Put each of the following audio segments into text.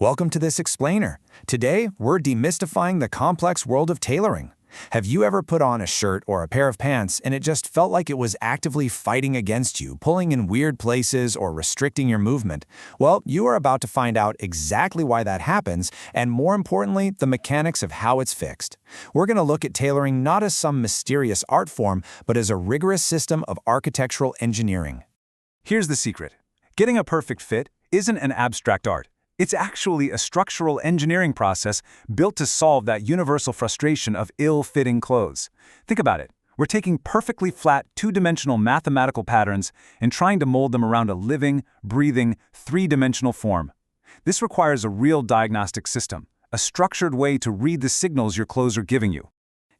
Welcome to this explainer. Today, we're demystifying the complex world of tailoring. Have you ever put on a shirt or a pair of pants and it just felt like it was actively fighting against you, pulling in weird places or restricting your movement? Well, you are about to find out exactly why that happens and, more importantly, the mechanics of how it's fixed. We're going to look at tailoring not as some mysterious art form, but as a rigorous system of architectural engineering. Here's the secret. Getting a perfect fit isn't an abstract art. It's actually a structural engineering process built to solve that universal frustration of ill-fitting clothes. Think about it. We're taking perfectly flat, two-dimensional mathematical patterns and trying to mold them around a living, breathing, three-dimensional form. This requires a real diagnostic system, a structured way to read the signals your clothes are giving you.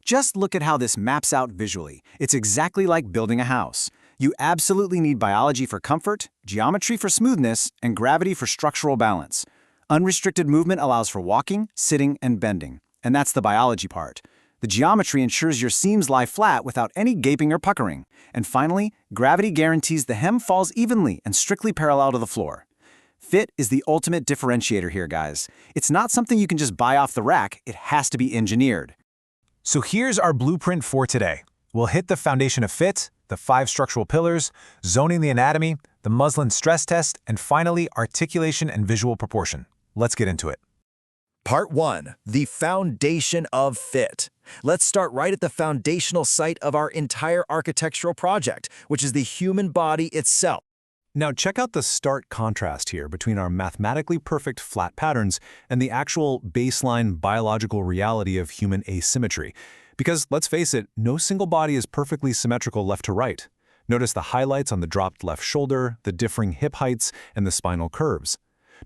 Just look at how this maps out visually. It's exactly like building a house. You absolutely need biology for comfort, geometry for smoothness, and gravity for structural balance. Unrestricted movement allows for walking, sitting, and bending. And that's the biology part. The geometry ensures your seams lie flat without any gaping or puckering. And finally, gravity guarantees the hem falls evenly and strictly parallel to the floor. Fit is the ultimate differentiator here, guys. It's not something you can just buy off the rack. It has to be engineered. So here's our blueprint for today. We'll hit the foundation of fit, the 5 structural pillars, zoning the anatomy, the muslin stress test, and finally, articulation and visual proportion. Let's get into it. Part 1. The foundation of fit. Let's start right at the foundational site of our entire architectural project, which is the human body itself. Now check out the stark contrast here between our mathematically perfect flat patterns and the actual baseline biological reality of human asymmetry. Because, let's face it, no single body is perfectly symmetrical left to right. Notice the highlights on the dropped left shoulder, the differing hip heights, and the spinal curves.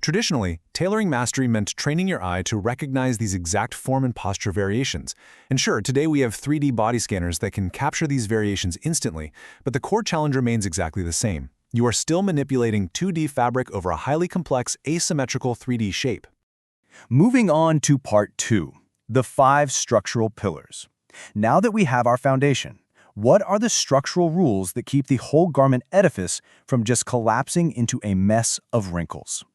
Traditionally, tailoring mastery meant training your eye to recognize these exact form and posture variations. And sure, today we have 3D body scanners that can capture these variations instantly, but the core challenge remains exactly the same. You are still manipulating 2D fabric over a highly complex, asymmetrical 3D shape. Moving on to Part 2, the 5 structural pillars. Now that we have our foundation, what are the structural rules that keep the whole garment edifice from just collapsing into a mess of wrinkles?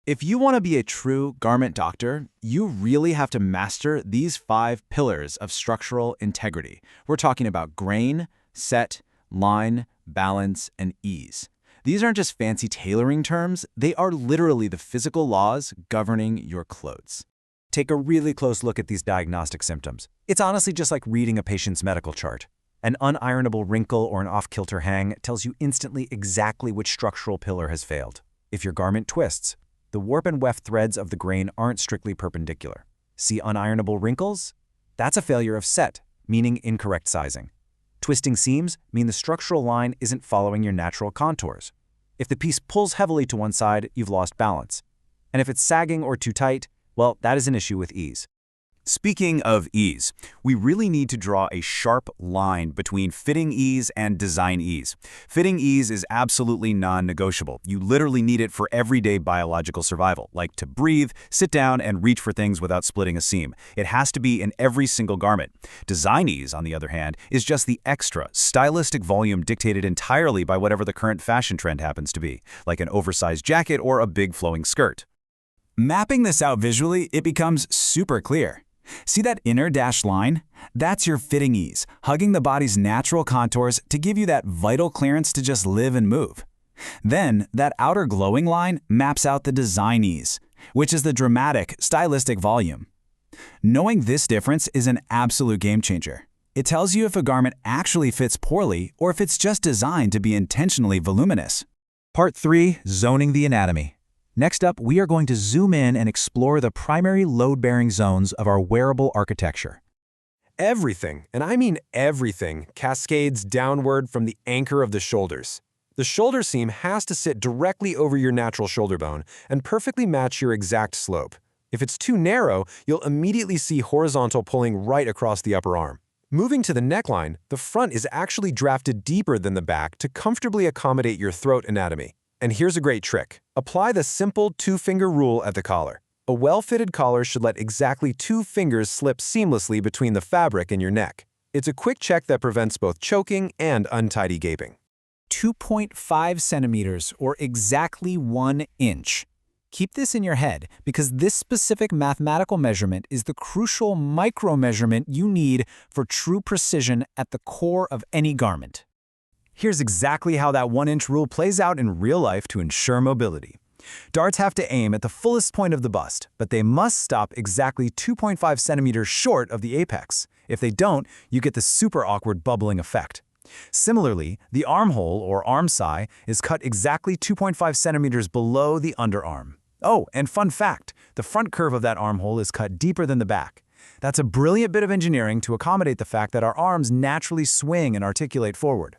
If you want to be a true garment doctor, you really have to master these 5 pillars of structural integrity. We're talking about grain, set, line, balance, and ease. These aren't just fancy tailoring terms, they are literally the physical laws governing your clothes. Take a really close look at these diagnostic symptoms. It's honestly just like reading a patient's medical chart. An unironable wrinkle or an off-kilter hang tells you instantly exactly which structural pillar has failed. If your garment twists, the warp and weft threads of the grain aren't strictly perpendicular. See unironable wrinkles? That's a failure of set, meaning incorrect sizing. Twisting seams mean the structural line isn't following your natural contours. If the piece pulls heavily to one side, you've lost balance. And if it's sagging or too tight, well, that is an issue with ease. Speaking of ease, we really need to draw a sharp line between fitting ease and design ease. Fitting ease is absolutely non-negotiable. You literally need it for everyday biological survival, like to breathe, sit down, and reach for things without splitting a seam. It has to be in every single garment. Design ease, on the other hand, is just the extra, stylistic volume dictated entirely by whatever the current fashion trend happens to be, like an oversized jacket or a big flowing skirt. Mapping this out visually, it becomes super clear. See that inner dashed line? That's your fitting ease, hugging the body's natural contours to give you that vital clearance to just live and move. Then, that outer glowing line maps out the design ease, which is the dramatic, stylistic volume. Knowing this difference is an absolute game changer. It tells you if a garment actually fits poorly or if it's just designed to be intentionally voluminous. Part 3, zoning the anatomy. Next up, we are going to zoom in and explore the primary load-bearing zones of our wearable architecture. Everything, and I mean everything, cascades downward from the anchor of the shoulders. The shoulder seam has to sit directly over your natural shoulder bone and perfectly match your exact slope. If it's too narrow, you'll immediately see horizontal pulling right across the upper arm. Moving to the neckline, the front is actually drafted deeper than the back to comfortably accommodate your throat anatomy. And here's a great trick. Apply the simple 2-finger rule at the collar. A well-fitted collar should let exactly 2 fingers slip seamlessly between the fabric and your neck. It's a quick check that prevents both choking and untidy gaping. 2.5 centimeters, or exactly 1 inch. Keep this in your head because this specific mathematical measurement is the crucial micro-measurement you need for true precision at the core of any garment. Here's exactly how that 1-inch rule plays out in real life to ensure mobility. Darts have to aim at the fullest point of the bust, but they must stop exactly 2.5 centimeters short of the apex. If they don't, you get the super awkward bubbling effect. Similarly, the armhole, or arm sai, is cut exactly 2.5 centimeters below the underarm. Oh, and fun fact, the front curve of that armhole is cut deeper than the back. That's a brilliant bit of engineering to accommodate the fact that our arms naturally swing and articulate forward.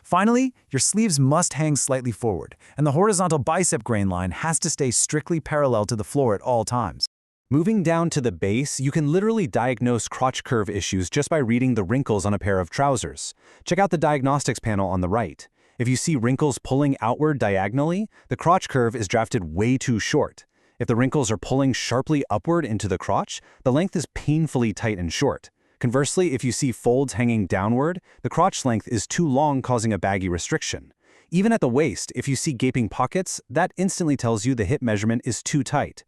Finally, your sleeves must hang slightly forward, and the horizontal bicep grain line has to stay strictly parallel to the floor at all times. Moving down to the base, you can literally diagnose crotch curve issues just by reading the wrinkles on a pair of trousers. Check out the diagnostics panel on the right. If you see wrinkles pulling outward diagonally, the crotch curve is drafted way too short. If the wrinkles are pulling sharply upward into the crotch, the length is painfully tight and short. Conversely, if you see folds hanging downward, the crotch length is too long, causing a baggy restriction. Even at the waist, if you see gaping pockets, that instantly tells you the hip measurement is too tight.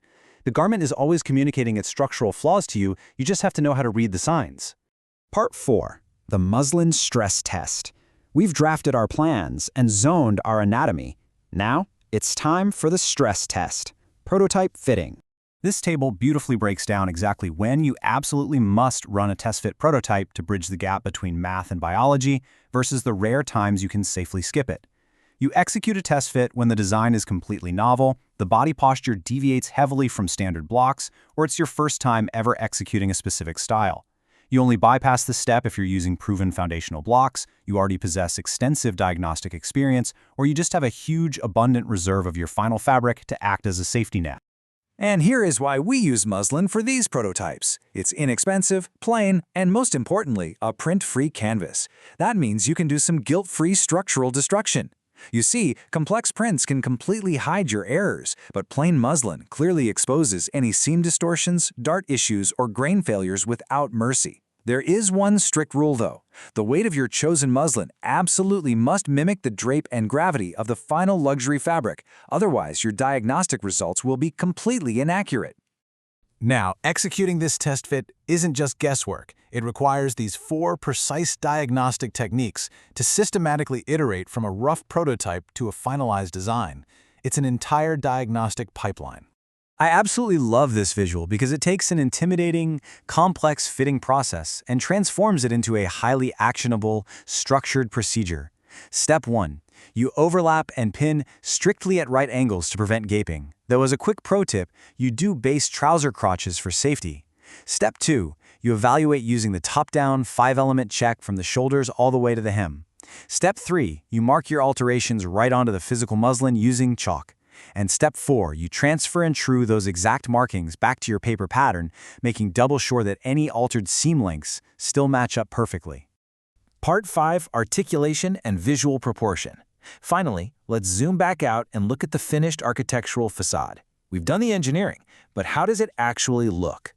The garment is always communicating its structural flaws to you, you just have to know how to read the signs. Part 4. The Muslin Stress Test. We've drafted our plans and zoned our anatomy. Now, it's time for the stress test. Prototype fitting. This table beautifully breaks down exactly when you absolutely must run a test-fit prototype to bridge the gap between math and biology versus the rare times you can safely skip it. You execute a test fit when the design is completely novel, the body posture deviates heavily from standard blocks, or it's your first time ever executing a specific style. You only bypass this step if you're using proven foundational blocks, you already possess extensive diagnostic experience, or you just have a huge, abundant reserve of your final fabric to act as a safety net. And here is why we use muslin for these prototypes. It's inexpensive, plain, and most importantly, a print-free canvas. That means you can do some guilt-free structural destruction. You see, complex prints can completely hide your errors, but plain muslin clearly exposes any seam distortions, dart issues, or grain failures without mercy. There is one strict rule though. The weight of your chosen muslin absolutely must mimic the drape and gravity of the final luxury fabric, otherwise your diagnostic results will be completely inaccurate. Now, executing this test fit isn't just guesswork. It requires these 4 precise diagnostic techniques to systematically iterate from a rough prototype to a finalized design. It's an entire diagnostic pipeline. I absolutely love this visual because it takes an intimidating, complex fitting process and transforms it into a highly actionable, structured procedure. Step 1. You overlap and pin strictly at right angles to prevent gaping. Though as a quick pro tip, you do base trouser crotches for safety. Step 2. You evaluate using the top-down 5-element check from the shoulders all the way to the hem. Step 3. You mark your alterations right onto the physical muslin using chalk. And step 4, you transfer and true those exact markings back to your paper pattern, making double sure that any altered seam lengths still match up perfectly. Part 5, Articulation and Visual Proportion. Finally, let's zoom back out and look at the finished architectural facade. We've done the engineering, but how does it actually look?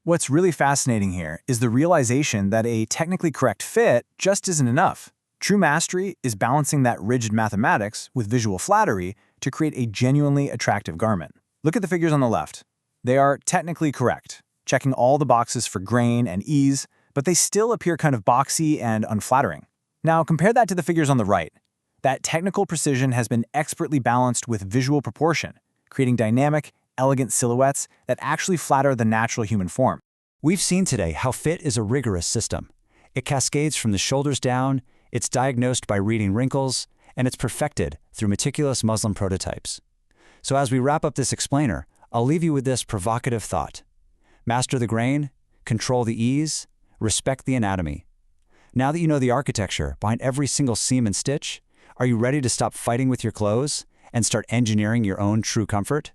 What's really fascinating here is the realization that a technically correct fit just isn't enough. True mastery is balancing that rigid mathematics with visual flattery to create a genuinely attractive garment. Look at the figures on the left. They are technically correct, checking all the boxes for grain and ease, but they still appear kind of boxy and unflattering. Now compare that to the figures on the right. That technical precision has been expertly balanced with visual proportion, creating dynamic, elegant silhouettes that actually flatter the natural human form. We've seen today how fit is a rigorous system. It cascades from the shoulders down, it's diagnosed by reading wrinkles, and it's perfected through meticulous muslin prototypes. So as we wrap up this explainer, I'll leave you with this provocative thought. Master the grain, control the ease, respect the anatomy. Now that you know the architecture behind every single seam and stitch, are you ready to stop fighting with your clothes and start engineering your own true comfort?